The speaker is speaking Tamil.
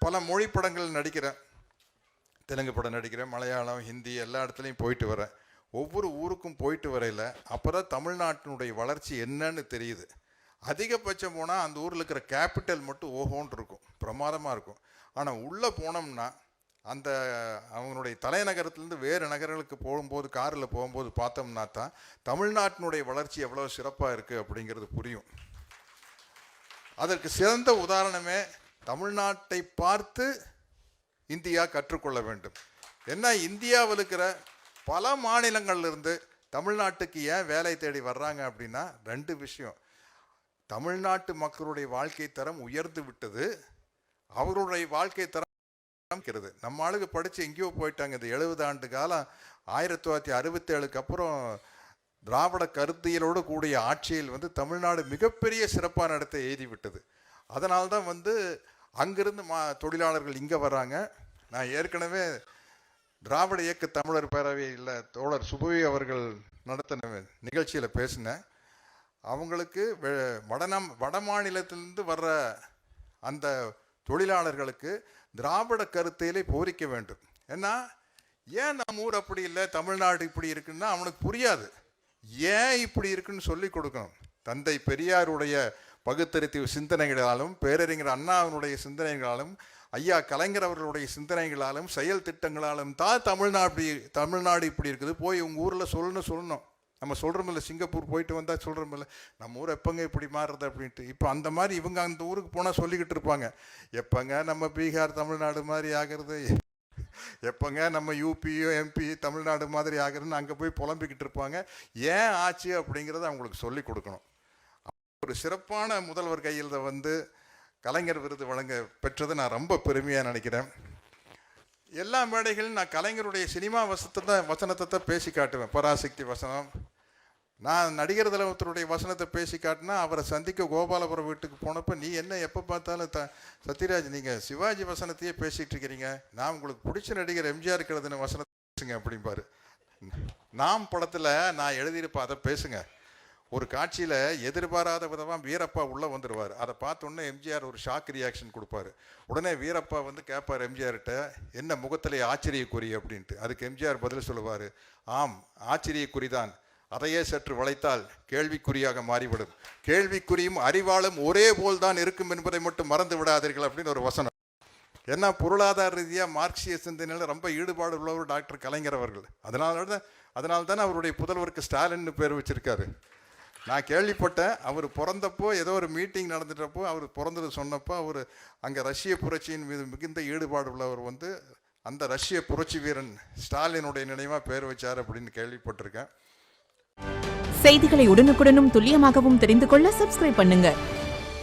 பல மொழி படங்கள் நடிக்கிறேன், தெலுங்கு படம் நடிக்கிறேன், மலையாளம், ஹிந்தி எல்லா இடத்துலையும் போயிட்டு வரேன். ஒவ்வொரு ஊருக்கும் போயிட்டு வரையில் அப்போ தான் தமிழ்நாட்டினுடைய வளர்ச்சி என்னன்னு தெரியுது. அதிகபட்சம் போனால் அந்த ஊரில் இருக்கிற கேபிட்டல் மட்டும் ஓஹோன்னு இருக்கும், பிரமாதமாக இருக்கும். ஆனால் உள்ளே போனோம்னா அந்த அவங்களுடைய தலைநகரத்துலேருந்து வேறு நகரங்களுக்கு போகும்போது, காரில் போகும்போது பார்த்தோம்னா தான் தமிழ்நாட்டினுடைய வளர்ச்சி எவ்வளோ சிறப்பாக இருக்குது அப்படிங்கிறது புரியும். அதற்கு சிறந்த உதாரணமே தமிழ்நாட்டை பார்த்து இந்தியா கற்றுக்கொள்ள வேண்டும். ஏன்னா இந்தியாவில் இருக்கிற பல மாநிலங்கள்லேருந்து தமிழ்நாட்டுக்கு ஏன் வேலை தேடி வர்றாங்க அப்படின்னா 2 விஷயம். தமிழ்நாட்டு மக்களுடைய வாழ்க்கை தரம் உயர்ந்து விட்டது, அவருடைய வாழ்க்கை தரம் இருக்கிறது. நம்ம ஆளுக்கு படித்து எங்கேயோ போயிட்டாங்க. இந்த 70 ஆண்டு காலம் 1967க்கு அப்புறம் திராவிட கருத்தியலோடு கூடிய ஆட்சியில் தமிழ்நாடு மிகப்பெரிய சிறப்பான இடத்தை எழுதி விட்டது. அதனால்தான் அங்கிருந்து தொழிலாளர்கள் இங்கே வர்றாங்க. நான் ஏற்கனவே திராவிட இயக்க தமிழர் பேரவையில் தோழர் சுபவி அவர்கள் நடத்தின நிகழ்ச்சியில் பேசினேன். அவங்களுக்கு வட மாநிலத்திலிருந்து வர்ற அந்த தொழிலாளர்களுக்கு திராவிட கருத்தியலை போதிக்க வேண்டும். ஏன்னா ஏன் நம்ம ஊர் அப்படி இல்லை, தமிழ்நாடு இப்படி இருக்குன்னா அவனுக்கு புரியாது. ஏன் இப்படி இருக்குன்னு சொல்லி கொடுக்கணும். தந்தை பெரியாருடைய பகுத்தறிவு சிந்தனைகளாலும், பேரறிஞர் அண்ணாவினுடைய சிந்தனைகளாலும், ஐயா கலைஞர் அவர்களுடைய சிந்தனைகளாலும், செயல் திட்டங்களாலும் தான் தமிழ்நாடு இப்படி இருக்குது. போய் உங்கள் ஊரில் சொல்லணும். நம்ம சொல்கிறோமில்ல, சிங்கப்பூர் போயிட்டு வந்தால் சொல்கிறோமில்ல, நம்ம ஊர் எப்போங்க இப்படி மாறுறது அப்படின்ட்டு. இப்போ அந்த மாதிரி இவங்க அந்த ஊருக்கு போனால் சொல்லிக்கிட்டு இருப்பாங்க, எப்போங்க நம்ம பீகார் தமிழ்நாடு மாதிரி ஆகிறது, எப்போங்க நம்ம யூபியோ எம்பி தமிழ்நாடு மாதிரி ஆகுறதுன்னு அங்கே போய் புலம்பிக்கிட்டு இருப்பாங்க. ஏன் ஆச்சு அப்படிங்கிறத அவங்களுக்கு சொல்லி கொடுக்கணும். ஒரு சிறப்பான முதல்வர் கையில் கலைஞர் விருது வழங்க பெற்றது நான் ரொம்ப பெருமையாக நினைக்கிறேன். எல்லா மேடைகளும் நான் கலைஞருடைய சினிமா வசனத்தை தான் பேசி காட்டுவேன். பராசக்தி வசனம். நான் நடிகர் தலைவருடைய வசனத்தை பேசி காட்டினா அவரை சந்திக்க கோபாலபுரம் வீட்டுக்கு போனப்போ, நீ என்ன எப்போ பார்த்தாலும் சத்யராஜ் நீங்கள் சிவாஜி வசனத்தையே பேசிகிட்டு இருக்கிறீங்க, நான் உங்களுக்கு பிடிச்ச நடிகர் எம்ஜிஆர் இருக்கிறதுன்னு வசனத்தை பேசுங்க அப்படிம்பாரு. நாம் படத்தில் நான் எழுதியிருப்பேன், அதை பேசுங்க. ஒரு காட்சியில் எதிர்பாராத விதமாக வீரப்பா உள்ளே வந்துடுவார். அதை பார்த்தோன்னே எம்ஜிஆர் ஒரு ஷாக் ரியாக்ஷன் கொடுப்பாரு. உடனே வீரப்பா கேட்பார் எம்ஜிஆர்கிட்ட, என்ன முகத்திலே ஆச்சரியக்குறி அப்படின்ட்டு. அதுக்கு எம்ஜிஆர் பதில் சொல்லுவார், ஆம் ஆச்சரியக்குறிதான், அதையே சற்று வளைத்தால் கேள்விக்குறியாக மாறிவிடும், கேள்விக்குறியும் அறிவாலும் ஒரே போல் தான் இருக்கும் என்பதை மட்டும் மறந்து விடாதீர்கள் அப்படின்னு ஒரு வசனம். ஏன்னா பொருளாதார ரீதியாக மார்க்சிய சிந்தனையில் ரொம்ப ஈடுபாடு உள்ளவர் டாக்டர் கலைஞர் அவர்கள். அதனால தானே அவருடைய புதல்வருக்கு ஸ்டாலின்னு பேர் வச்சிருக்காரு. நான் கேள்விப்பட்டேன், அவர் பிறந்தப்போ ஏதோ ஒரு மீட்டிங் நடந்துட்டப்போ அவர் பிறந்தது சொன்னப்போ அவர் அங்கே ரஷ்ய புரட்சியின் மீது மிகுந்த ஈடுபாடு உள்ளவர் அந்த ரஷ்ய புரட்சி வீரன் ஸ்டாலினுடைய நினைவாக பேர் வச்சார் அப்படின்னு கேள்விப்பட்டிருக்கேன். செய்திகளை உடனுக்குடனும் துல்லியமாகவும் தெரிந்து கொள்ள சப்ஸ்கிரைப் பண்ணுங்க.